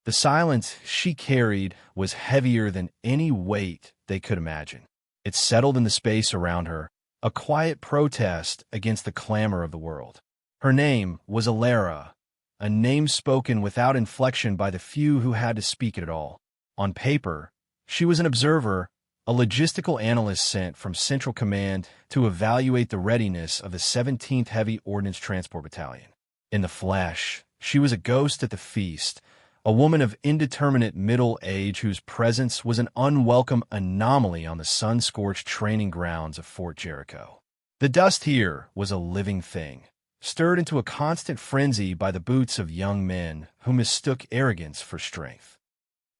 The silence she carried was heavier than any weight they could imagine. It settled in the space around her, a quiet protest against the clamor of the world. Her name was Alara, a name spoken without inflection by the few who had to speak it at all. On paper, she was an observer, a logistical analyst sent from Central Command to evaluate the readiness of the 17th Heavy Ordnance Transport Battalion. In the flesh, she was a ghost at the feast, a woman of indeterminate middle age whose presence was an unwelcome anomaly on the sun-scorched training grounds of Fort Jericho. The dust here was a living thing, stirred into a constant frenzy by the boots of young men who mistook arrogance for strength.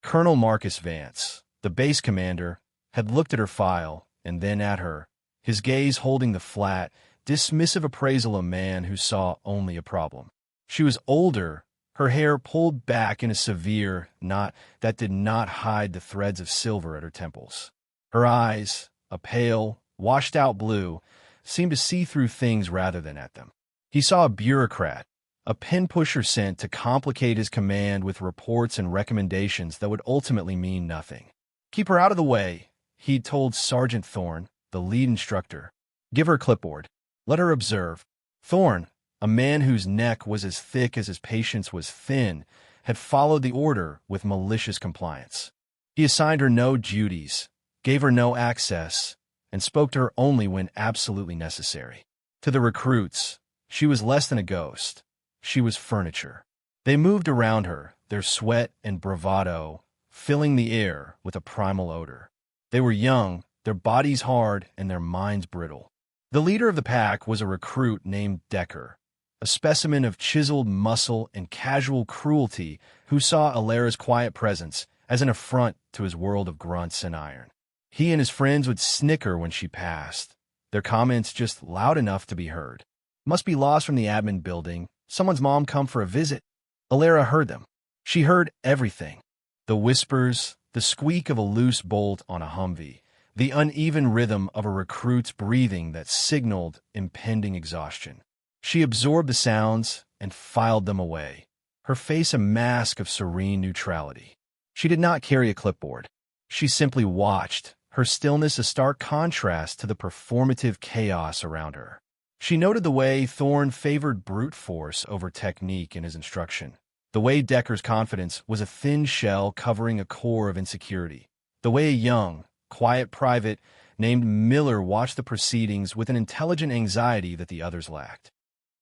Colonel Marcus Vance, the base commander, had looked at her file and then at her, his gaze holding the flat, dismissive appraisal of a man who saw only a problem. She was older, her hair pulled back in a severe knot that did not hide the threads of silver at her temples. Her eyes, a pale, washed-out blue, seemed to see through things rather than at them. He saw a bureaucrat, a pen-pusher sent to complicate his command with reports and recommendations that would ultimately mean nothing. "Keep her out of the way," he'd told Sergeant Thorne, the lead instructor. "Give her a clipboard. Let her observe." Thorne, a man whose neck was as thick as his patience was thin, had followed the order with malicious compliance. He assigned her no duties, gave her no access, and spoke to her only when absolutely necessary. To the recruits, she was less than a ghost. She was furniture. They moved around her, their sweat and bravado filling the air with a primal odor. They were young, their bodies hard, and their minds brittle. The leader of the pack was a recruit named Decker, a specimen of chiseled muscle and casual cruelty who saw Alara's quiet presence as an affront to his world of grunts and iron. He and his friends would snicker when she passed, their comments just loud enough to be heard. "Must be lost from the admin building. Someone's mom come for a visit." Alara heard them. She heard everything. The whispers, the squeak of a loose bolt on a Humvee, the uneven rhythm of a recruit's breathing that signaled impending exhaustion. She absorbed the sounds and filed them away, her face a mask of serene neutrality. She did not carry a clipboard. She simply watched, her stillness a stark contrast to the performative chaos around her. She noted the way Thorne favored brute force over technique in his instruction, the way Decker's confidence was a thin shell covering a core of insecurity, the way a young, quiet private named Miller watched the proceedings with an intelligent anxiety that the others lacked.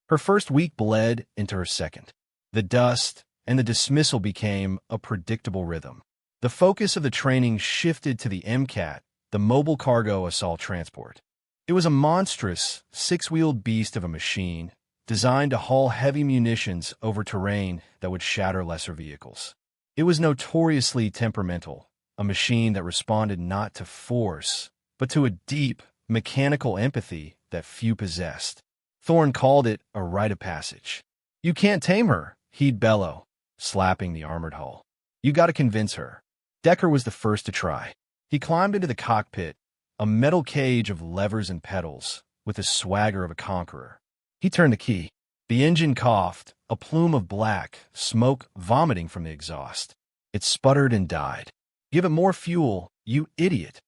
Her first week bled into her second. The dust and the dismissal became a predictable rhythm. The focus of the training shifted to the MCAT, the Mobile Cargo Assault Transport. It was a monstrous, six-wheeled beast of a machine designed to haul heavy munitions over terrain that would shatter lesser vehicles. It was notoriously temperamental, a machine that responded not to force, but to a deep, mechanical empathy that few possessed. Thorne called it a rite of passage. "You can't tame her," he'd bellow, slapping the armored hull. "You got to convince her." Decker was the first to try. He climbed into the cockpit, a metal cage of levers and pedals, with the swagger of a conqueror. He turned the key. The engine coughed, a plume of black smoke vomiting from the exhaust. It sputtered and died. "Give it more fuel, you idiot!"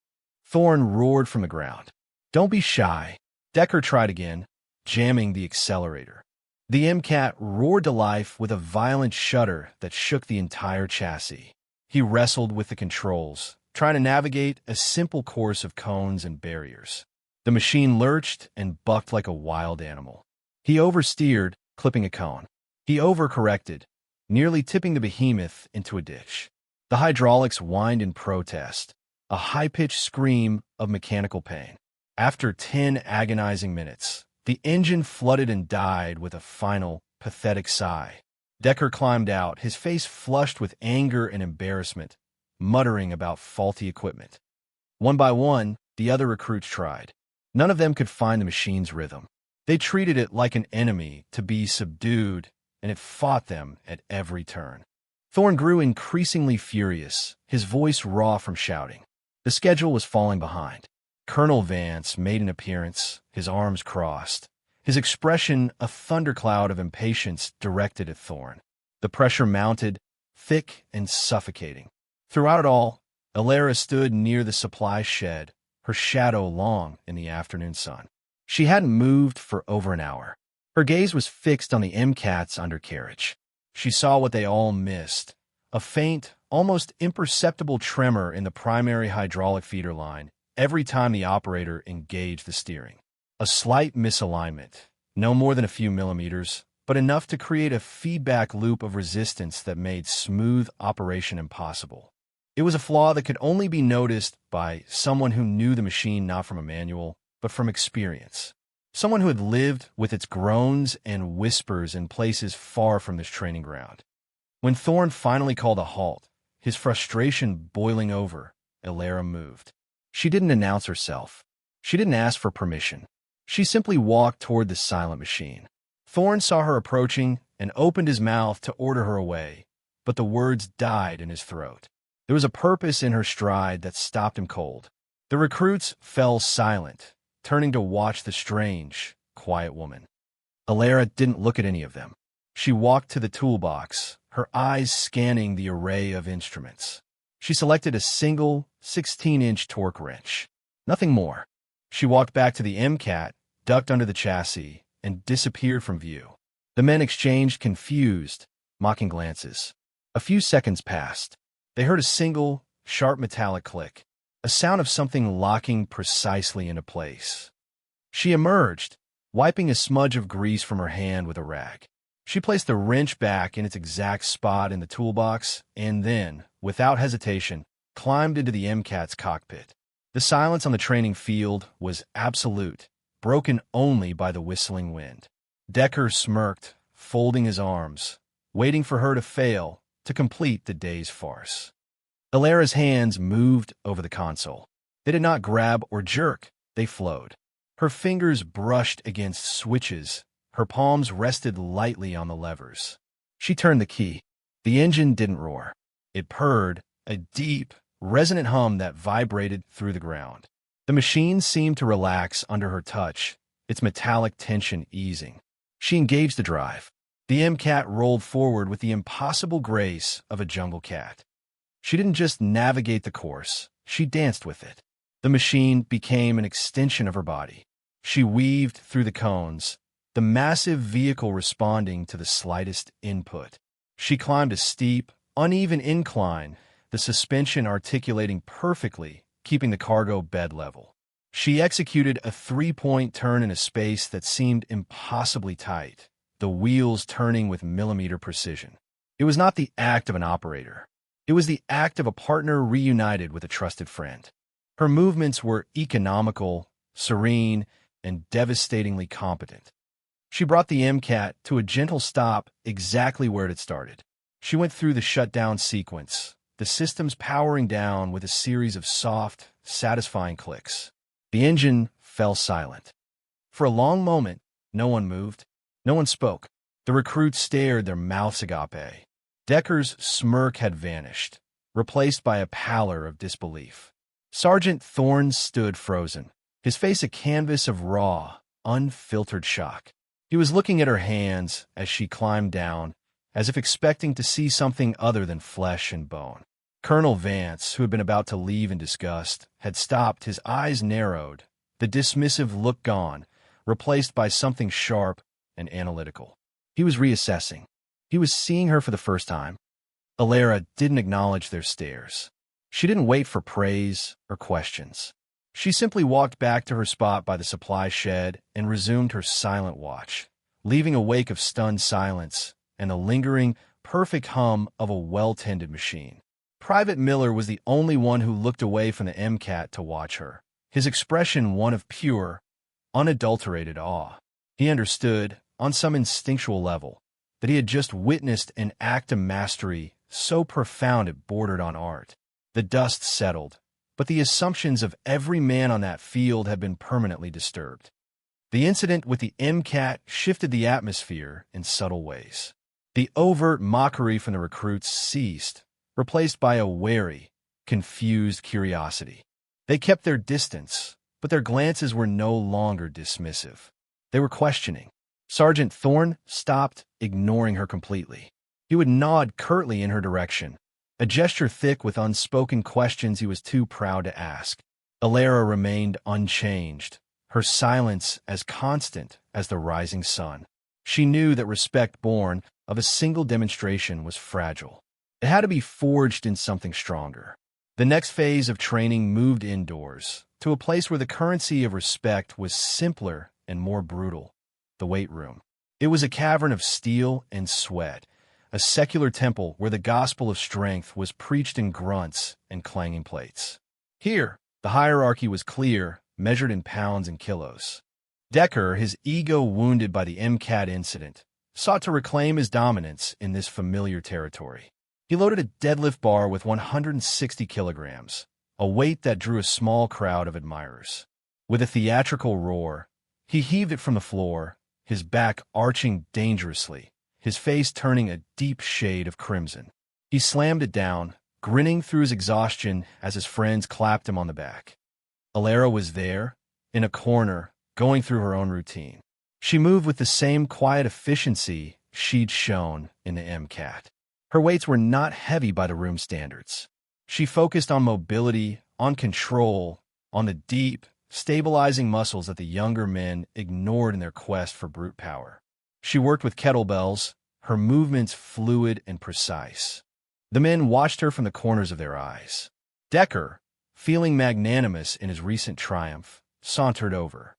Thorne roared from the ground. "Don't be shy." Decker tried again, jamming the accelerator. The MCAT roared to life with a violent shudder that shook the entire chassis. He wrestled with the controls, trying to navigate a simple course of cones and barriers. The machine lurched and bucked like a wild animal. He oversteered, clipping a cone. He overcorrected, nearly tipping the behemoth into a ditch. The hydraulics whined in protest, a high-pitched scream of mechanical pain. After 10 agonizing minutes, the engine flooded and died with a final, pathetic sigh. Decker climbed out, his face flushed with anger and embarrassment, muttering about faulty equipment. One by one, the other recruits tried. None of them could find the machine's rhythm. They treated it like an enemy to be subdued, and it fought them at every turn. Thorne grew increasingly furious, his voice raw from shouting. The schedule was falling behind. Colonel Vance made an appearance, his arms crossed, his expression a thundercloud of impatience directed at Thorne. The pressure mounted, thick and suffocating. Throughout it all, Alara stood near the supply shed, her shadow long in the afternoon sun. She hadn't moved for over an hour. Her gaze was fixed on the MCAT's undercarriage. She saw what they all missed, a faint, almost imperceptible tremor in the primary hydraulic feeder line every time the operator engaged the steering. A slight misalignment, no more than a few millimeters, but enough to create a feedback loop of resistance that made smooth operation impossible. It was a flaw that could only be noticed by someone who knew the machine not from a manual, but from experience. Someone who had lived with its groans and whispers in places far from this training ground. When Thorne finally called a halt, his frustration boiling over, Alara moved. She didn't announce herself. She didn't ask for permission. She simply walked toward the silent machine. Thorne saw her approaching and opened his mouth to order her away, but the words died in his throat. There was a purpose in her stride that stopped him cold. The recruits fell silent, turning to watch the strange, quiet woman. Alara didn't look at any of them. She walked to the toolbox, her eyes scanning the array of instruments. She selected a single 16-inch torque wrench. Nothing more. She walked back to the MCAT, ducked under the chassis, and disappeared from view. The men exchanged confused, mocking glances. A few seconds passed. They heard a single, sharp metallic click, a sound of something locking precisely into place. She emerged, wiping a smudge of grease from her hand with a rag. She placed the wrench back in its exact spot in the toolbox and then, without hesitation, climbed into the MCAT's cockpit. The silence on the training field was absolute, broken only by the whistling wind. Decker smirked, folding his arms, waiting for her to fail to complete the day's farce. Alara's hands moved over the console. They did not grab or jerk, they flowed. Her fingers brushed against switches, her palms rested lightly on the levers. She turned the key. The engine didn't roar. It purred, a deep, resonant hum that vibrated through the ground. The machine seemed to relax under her touch, its metallic tension easing. She engaged the drive. The MCAT rolled forward with the impossible grace of a jungle cat. She didn't just navigate the course, she danced with it. The machine became an extension of her body. She weaved through the cones, the massive vehicle responding to the slightest input. She climbed a steep, uneven incline, the suspension articulating perfectly, keeping the cargo bed level. She executed a three-point turn in a space that seemed impossibly tight, the wheels turning with millimeter precision. It was not the act of an operator. It was the act of a partner reunited with a trusted friend. Her movements were economical, serene, and devastatingly competent. She brought the MCAT to a gentle stop exactly where it had started. She went through the shutdown sequence, the systems powering down with a series of soft, satisfying clicks. The engine fell silent. For a long moment, no one moved. No one spoke. The recruits stared, their mouths agape. Decker's smirk had vanished, replaced by a pallor of disbelief. Sergeant Thorne stood frozen, his face a canvas of raw, unfiltered shock. He was looking at her hands as she climbed down, as if expecting to see something other than flesh and bone. Colonel Vance, who had been about to leave in disgust, had stopped, his eyes narrowed, the dismissive look gone, replaced by something sharp and analytical. He was reassessing. He was seeing her for the first time. Alara didn't acknowledge their stares. She didn't wait for praise or questions. She simply walked back to her spot by the supply shed and resumed her silent watch, leaving a wake of stunned silence and the lingering, perfect hum of a well-tended machine. Private Miller was the only one who looked away from the MCAT to watch her, his expression one of pure, unadulterated awe. He understood, on some instinctual level, that he had just witnessed an act of mastery so profound it bordered on art. The dust settled, but the assumptions of every man on that field had been permanently disturbed. The incident with the MCAT shifted the atmosphere in subtle ways. The overt mockery from the recruits ceased, replaced by a wary, confused curiosity. They kept their distance, but their glances were no longer dismissive. They were questioning. Sergeant Thorne stopped, ignoring her completely. He would nod curtly in her direction, a gesture thick with unspoken questions he was too proud to ask. Alara remained unchanged, her silence as constant as the rising sun. She knew that respect born of a single demonstration was fragile. It had to be forged in something stronger. The next phase of training moved indoors, to a place where the currency of respect was simpler and more brutal, the weight room. It was a cavern of steel and sweat, a secular temple where the gospel of strength was preached in grunts and clanging plates. Here, the hierarchy was clear, measured in pounds and kilos. Decker, his ego wounded by the MCAT incident, sought to reclaim his dominance in this familiar territory. He loaded a deadlift bar with 160 kilograms, a weight that drew a small crowd of admirers. With a theatrical roar, he heaved it from the floor, his back arching dangerously, his face turning a deep shade of crimson. He slammed it down, grinning through his exhaustion as his friends clapped him on the back. Alara was there, in a corner, going through her own routine. She moved with the same quiet efficiency she'd shown in the MCAT. Her weights were not heavy by the room standards. She focused on mobility, on control, on the deep, stabilizing muscles that the younger men ignored in their quest for brute power. She worked with kettlebells, her movements fluid and precise. The men watched her from the corners of their eyes. Decker, feeling magnanimous in his recent triumph, sauntered over.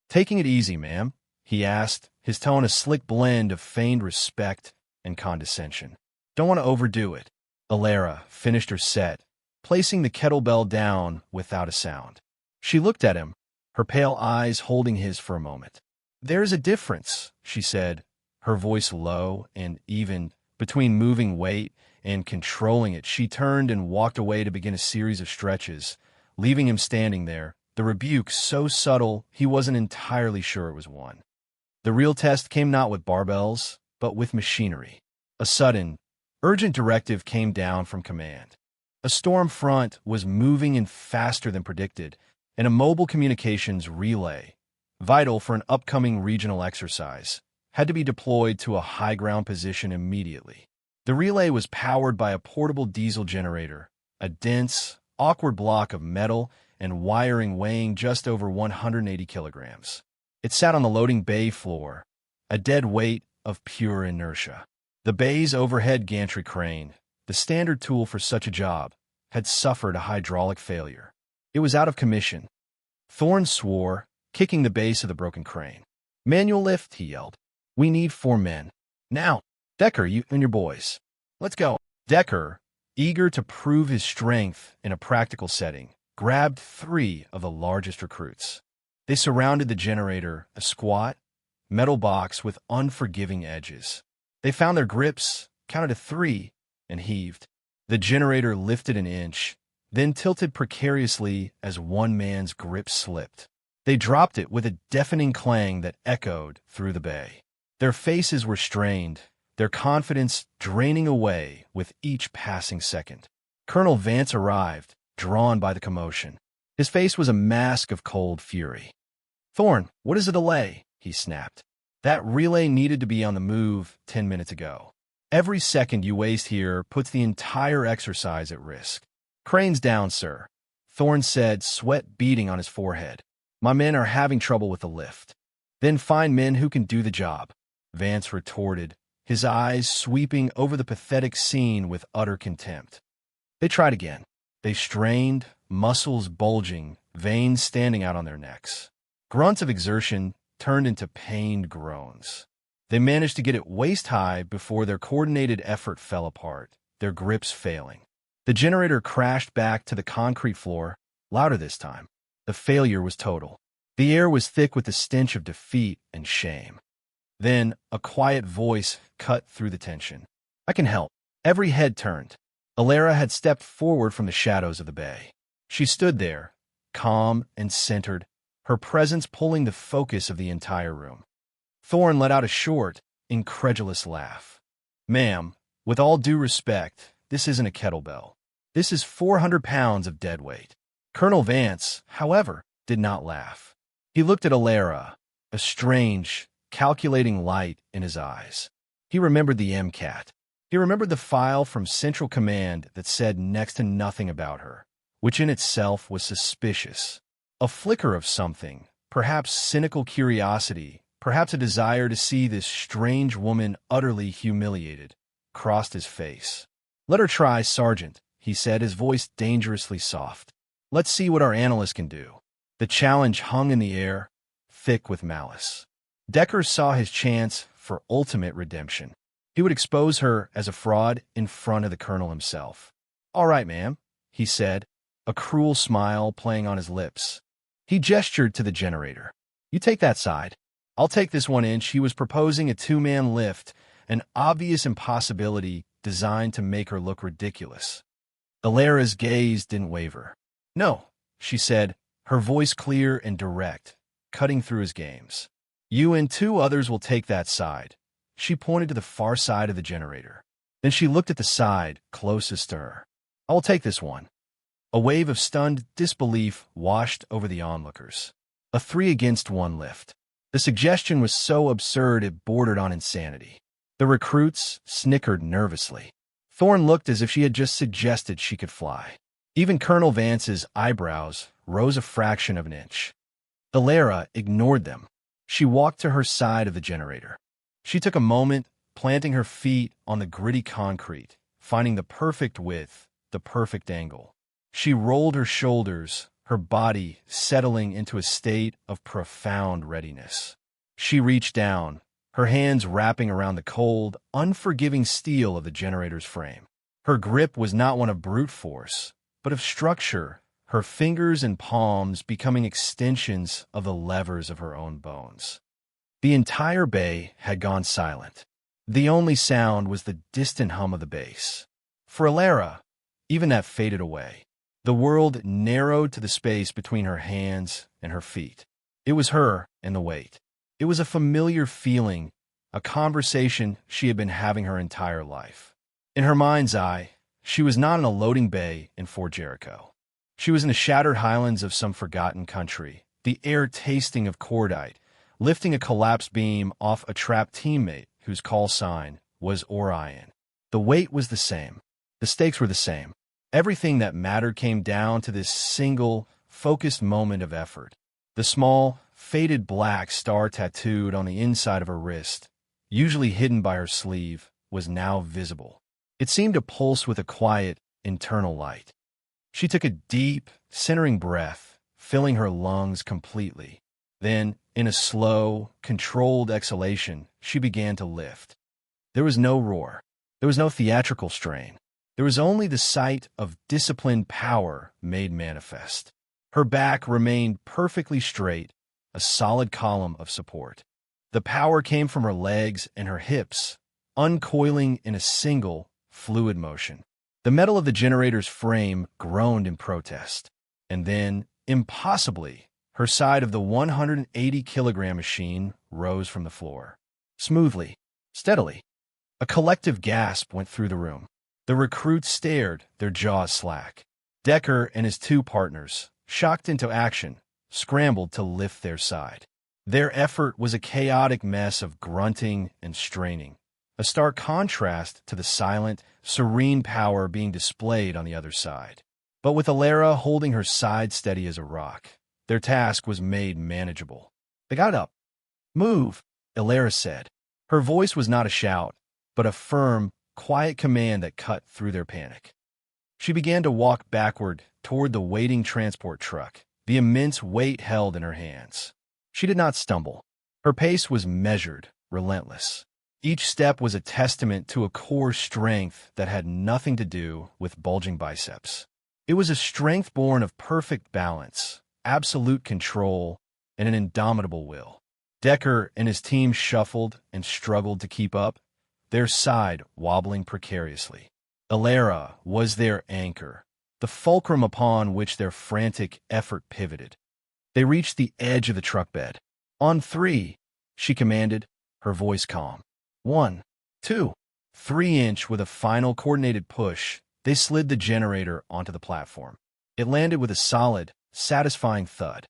"Taking it easy, ma'am," he asked, his tone a slick blend of feigned respect and condescension. "Don't want to overdo it." Alara finished her set, placing the kettlebell down without a sound. She looked at him, her pale eyes holding his for a moment. "There's a difference," she said, her voice low and even. Between moving weight and controlling it, she turned and walked away to begin a series of stretches, leaving him standing there, the rebuke so subtle he wasn't entirely sure it was one. The real test came not with barbells, but with machinery. A sudden, urgent directive came down from command. A storm front was moving in faster than predicted, and a mobile communications relay, vital for an upcoming regional exercise, had to be deployed to a high ground position immediately. The relay was powered by a portable diesel generator, a dense, awkward block of metal and wiring weighing just over 180 kilograms. It sat on the loading bay floor, a dead weight of pure inertia. The bay's overhead gantry crane, the standard tool for such a job, had suffered a hydraulic failure. It was out of commission. Thorne swore, kicking the base of the broken crane. "Manual lift," he yelled. "We need 4 men. Now, Decker, you and your boys. Let's go." Decker, eager to prove his strength in a practical setting, grabbed 3 of the largest recruits. They surrounded the generator, a squat, metal box with unforgiving edges. They found their grips, counted to 3, and heaved. The generator lifted an inch, then tilted precariously as one man's grip slipped. They dropped it with a deafening clang that echoed through the bay. Their faces were strained, their confidence draining away with each passing second. Colonel Vance arrived, drawn by the commotion. His face was a mask of cold fury. "Thorne, what is the delay?" he snapped. "That relay needed to be on the move 10 minutes ago. Every second you waste here puts the entire exercise at risk." "Crane's down, sir," Thorne said, sweat beading on his forehead. "My men are having trouble with the lift." "Then find men who can do the job," Vance retorted, his eyes sweeping over the pathetic scene with utter contempt. They tried again. They strained, muscles bulging, veins standing out on their necks. Grunts of exertion turned into pained groans. They managed to get it waist-high before their coordinated effort fell apart, their grips failing. The generator crashed back to the concrete floor, louder this time. The failure was total. The air was thick with the stench of defeat and shame. Then a quiet voice cut through the tension. "I can help." Every head turned. Alara had stepped forward from the shadows of the bay. She stood there, calm and centered, her presence pulling the focus of the entire room. Thorne let out a short, incredulous laugh. "Ma'am, with all due respect, this isn't a kettlebell. This is 400 pounds of dead weight." Colonel Vance, however, did not laugh. He looked at Alara, a strange, calculating light in his eyes. He remembered the MCAT. He remembered the file from Central Command that said next to nothing about her, which in itself was suspicious. A flicker of something, perhaps cynical curiosity, perhaps a desire to see this strange woman utterly humiliated, crossed his face. "Let her try, Sergeant," he said, his voice dangerously soft. "Let's see what our analyst can do." The challenge hung in the air, thick with malice. Decker saw his chance for ultimate redemption. He would expose her as a fraud in front of the colonel himself. "All right, ma'am," he said, a cruel smile playing on his lips. He gestured to the generator. "You take that side. I'll take this 1 inch." He was proposing a two-man lift, an obvious impossibility designed to make her look ridiculous. Alara's gaze didn't waver. "No," she said, her voice clear and direct, cutting through his games. "You and 2 others will take that side." She pointed to the far side of the generator. Then she looked at the side closest to her. "I will take this one." A wave of stunned disbelief washed over the onlookers. A 3-against-1 lift. The suggestion was so absurd it bordered on insanity. The recruits snickered nervously. Thorne looked as if she had just suggested she could fly. Even Colonel Vance's eyebrows rose a fraction of an inch. Alara ignored them. She walked to her side of the generator. She took a moment, planting her feet on the gritty concrete, finding the perfect width, the perfect angle. She rolled her shoulders, her body settling into a state of profound readiness. She reached down, her hands wrapping around the cold, unforgiving steel of the generator's frame. Her grip was not one of brute force, but of structure, her fingers and palms becoming extensions of the levers of her own bones. The entire bay had gone silent. The only sound was the distant hum of the bass. For Alara, even that faded away. The world narrowed to the space between her hands and her feet. It was her and the weight. It was a familiar feeling, a conversation she had been having her entire life. In her mind's eye, she was not in a loading bay in Fort Jericho. She was in the shattered highlands of some forgotten country, the air tasting of cordite, lifting a collapsed beam off a trapped teammate whose call sign was Orion. The weight was the same. The stakes were the same. Everything that mattered came down to this single, focused moment of effort. The small, faded black star tattooed on the inside of her wrist, usually hidden by her sleeve, was now visible. It seemed to pulse with a quiet, internal light. She took a deep, centering breath, filling her lungs completely. Then, in a slow, controlled exhalation, she began to lift. There was no roar. There was no theatrical strain. There was only the sight of disciplined power made manifest. Her back remained perfectly straight, a solid column of support. The power came from her legs and her hips, uncoiling in a single, fluid motion. The metal of the generator's frame groaned in protest. And then, impossibly, her side of the 180-kilogram machine rose from the floor. Smoothly, steadily. A collective gasp went through the room. The recruits stared, their jaws slack. Decker and his 2 partners, shocked into action, scrambled to lift their side. Their effort was a chaotic mess of grunting and straining, a stark contrast to the silent, serene power being displayed on the other side. But with Alara holding her side steady as a rock, their task was made manageable. They got up. "Move," Alara said. Her voice was not a shout, but a firm, quiet command that cut through their panic. She began to walk backward toward the waiting transport truck, the immense weight held in her hands. She did not stumble. Her pace was measured, relentless. Each step was a testament to a core strength that had nothing to do with bulging biceps. It was a strength born of perfect balance, absolute control, and an indomitable will. Decker and his team shuffled and struggled to keep up, their side wobbling precariously. Alara was their anchor, the fulcrum upon which their frantic effort pivoted. They reached the edge of the truck bed. "On 3, she commanded, her voice calm. 1, 2, 3-inch with a final coordinated push, they slid the generator onto the platform. It landed with a solid, satisfying thud.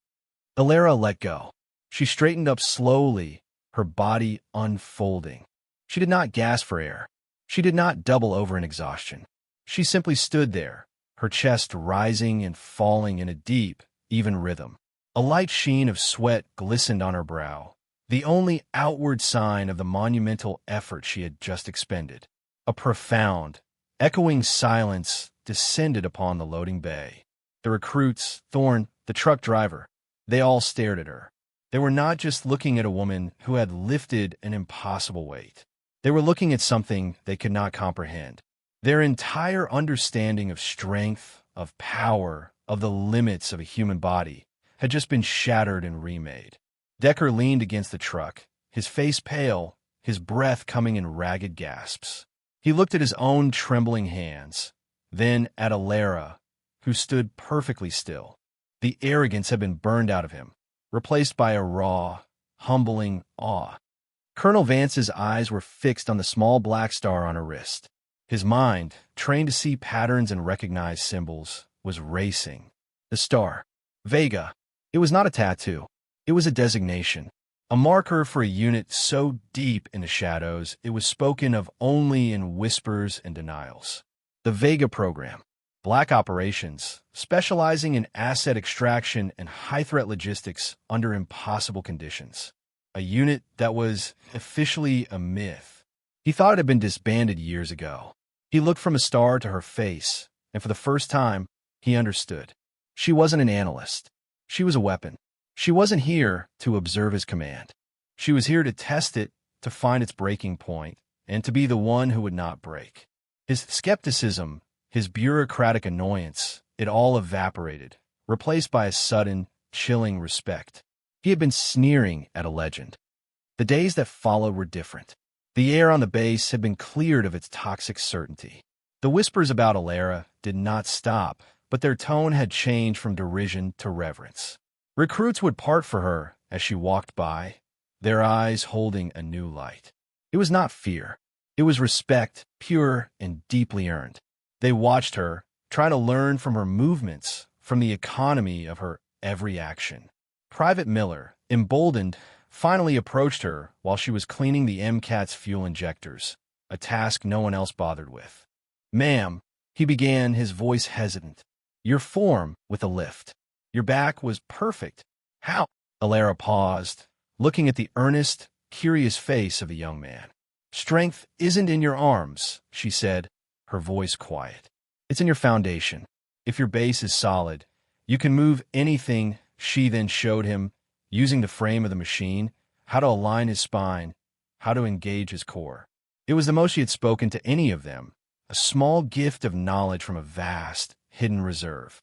Alara let go. She straightened up slowly, her body unfolding. She did not gasp for air. She did not double over in exhaustion. She simply stood there, her chest rising and falling in a deep, even rhythm. A light sheen of sweat glistened on her brow, the only outward sign of the monumental effort she had just expended. A profound, echoing silence descended upon the loading bay. The recruits, Thorne, the truck driver, they all stared at her. They were not just looking at a woman who had lifted an impossible weight. They were looking at something they could not comprehend. Their entire understanding of strength, of power, of the limits of a human body had just been shattered and remade. Decker leaned against the truck, his face pale, his breath coming in ragged gasps. He looked at his own trembling hands, then at Alara, who stood perfectly still. The arrogance had been burned out of him, replaced by a raw, humbling awe. Colonel Vance's eyes were fixed on the small black star on her wrist. His mind, trained to see patterns and recognize symbols, was racing. The star. Vega. It was not a tattoo. It was a designation. A marker for a unit so deep in the shadows it was spoken of only in whispers and denials. The Vega program. Black operations, specializing in asset extraction and high-threat logistics under impossible conditions. A unit that was officially a myth. He thought it had been disbanded years ago. He looked from a star to her face, and for the first time, he understood. She wasn't an analyst. She was a weapon. She wasn't here to observe his command. She was here to test it, to find its breaking point, and to be the one who would not break. His skepticism, his bureaucratic annoyance, it all evaporated, replaced by a sudden, chilling respect. He had been sneering at a legend. The days that followed were different. The air on the base had been cleared of its toxic certainty. The whispers about Alara did not stop, but their tone had changed from derision to reverence. Recruits would part for her as she walked by, their eyes holding a new light. It was not fear. It was respect, pure and deeply earned. They watched her, trying to learn from her movements, from the economy of her every action. Private Miller, emboldened, finally approached her while she was cleaning the MCAT's fuel injectors, a task no one else bothered with. "Ma'am," he began, his voice hesitant. "Your form with a lift. Your back was perfect. How?" Alara paused, looking at the earnest, curious face of a young man. "Strength isn't in your arms," she said, her voice quiet. "It's in your foundation. If your base is solid, you can move anything." She then showed him, using the frame of the machine, how to align his spine, how to engage his core. It was the most she had spoken to any of them, a small gift of knowledge from a vast, hidden reserve.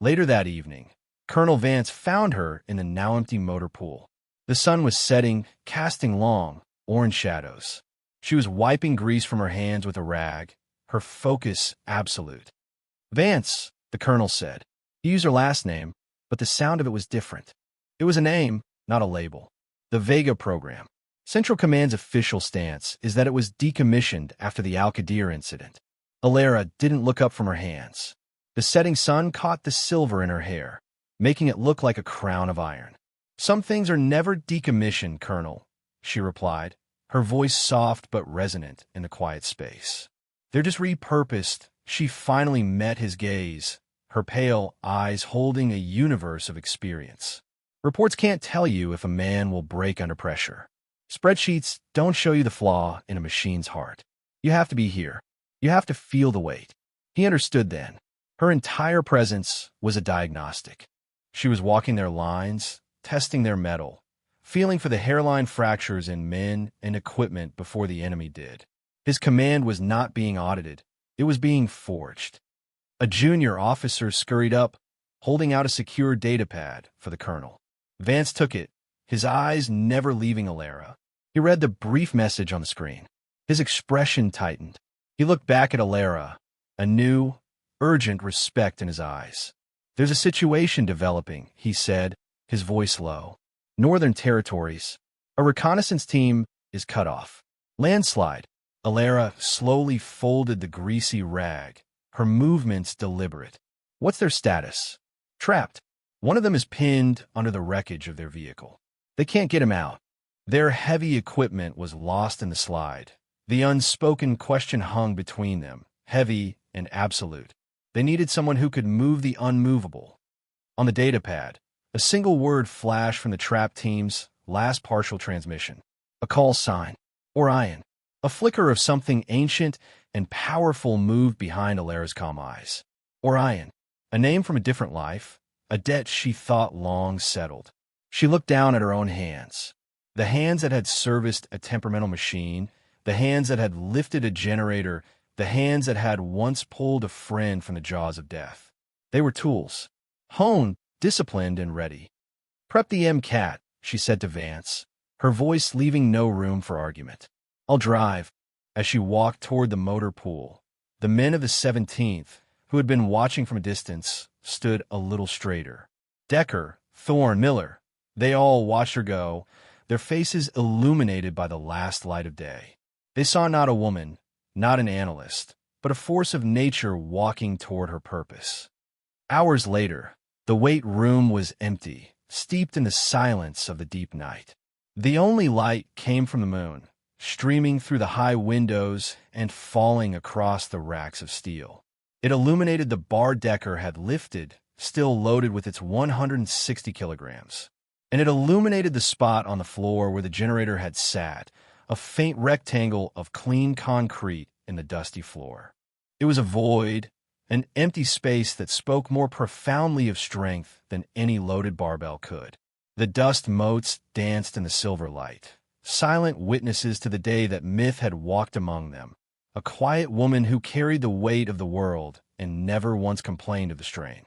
Later that evening, Colonel Vance found her in the now-empty motor pool. The sun was setting, casting long, orange shadows. She was wiping grease from her hands with a rag, her focus absolute. "Vance," the colonel said. He used her last name, but the sound of it was different. It was a name, not a label. The Vega program. Central Command's official stance is that it was decommissioned after the Al-Qadir incident. Alara didn't look up from her hands. The setting sun caught the silver in her hair, making it look like a crown of iron. "Some things are never decommissioned, Colonel," she replied, her voice soft but resonant in the quiet space. "They're just repurposed." She finally met his gaze, her pale eyes holding a universe of experience. "Reports can't tell you if a man will break under pressure. Spreadsheets don't show you the flaw in a machine's heart. You have to be here. You have to feel the weight." He understood then. Her entire presence was a diagnostic. She was walking their lines, testing their metal, feeling for the hairline fractures in men and equipment before the enemy did. His command was not being audited. It was being forged. A junior officer scurried up, holding out a secure datapad for the colonel. Vance took it, his eyes never leaving Alara. He read the brief message on the screen. His expression tightened. He looked back at Alara, a new, urgent respect in his eyes. "There's a situation developing," he said, his voice low. "Northern Territories. A reconnaissance team is cut off. Landslide." Alara slowly folded the greasy rag, her movements deliberate. "What's their status?" "Trapped. One of them is pinned under the wreckage of their vehicle. They can't get him out. Their heavy equipment was lost in the slide, The unspoken question hung between them, heavy and absolute. They needed someone who could move the unmovable. On the datapad, a single word flashed from the trap team's last partial transmission. A call sign. Orion. A flicker of something ancient and powerful moved behind Alara's calm eyes. Orion. A name from a different life, a debt she thought long settled. She looked down at her own hands. The hands that had serviced a temperamental machine, the hands that had lifted a generator, the hands that had once pulled a friend from the jaws of death. They were tools. Honed, disciplined, and ready. "Prep the MCAT," she said to Vance, her voice leaving no room for argument. "I'll drive." As she walked toward the motor pool, the men of the 17th, who had been watching from a distance, stood a little straighter. Decker, Thorne, Miller, they all watched her go, their faces illuminated by the last light of day. They saw not a woman, not an analyst, but a force of nature walking toward her purpose. Hours later, the weight room was empty, steeped in the silence of the deep night. The only light came from the moon, streaming through the high windows and falling across the racks of steel. It illuminated the bar Decker had lifted, still loaded with its 160 kilograms. And it illuminated the spot on the floor where the generator had sat, a faint rectangle of clean concrete in the dusty floor. It was a void, an empty space that spoke more profoundly of strength than any loaded barbell could. The dust motes danced in the silver light, silent witnesses to the day that myth had walked among them, a quiet woman who carried the weight of the world and never once complained of the strain.